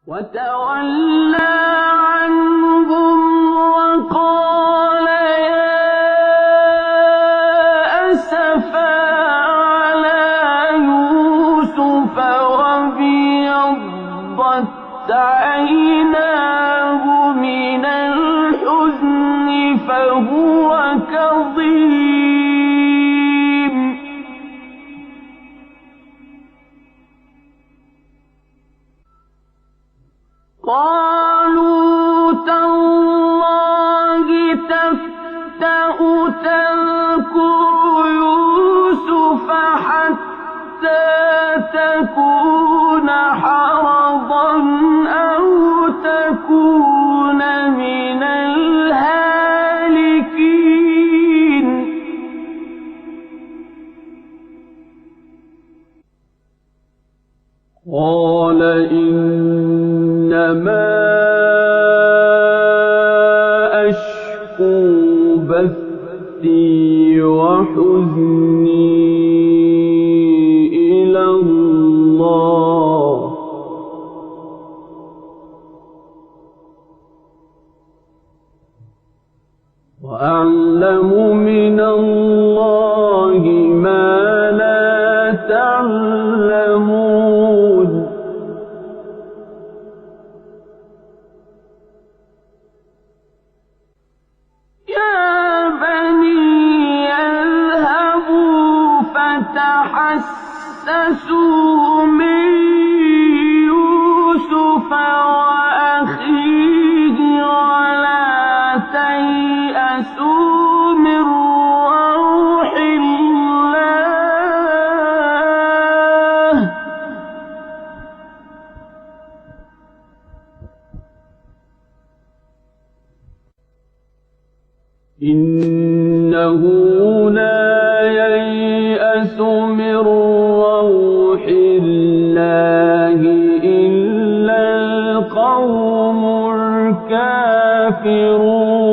وتولى عنهم وقال يا أسفا على يوسف وابيضت عيناه من الحزن فهو كظيم قالوا تالله تفتأ تذكر يوسف حتى تكون حرضا أو تكون من الهالكين قال إنما أشكو بثي وحزني إلى الله وأعلم من الله ما لا تعلمون يا بني اذهبوا فتحسسوا من يوسف وأخيه ولا تيأسوا من روح الله إنه لا ييأس من روح الله إلا القوم الكافرون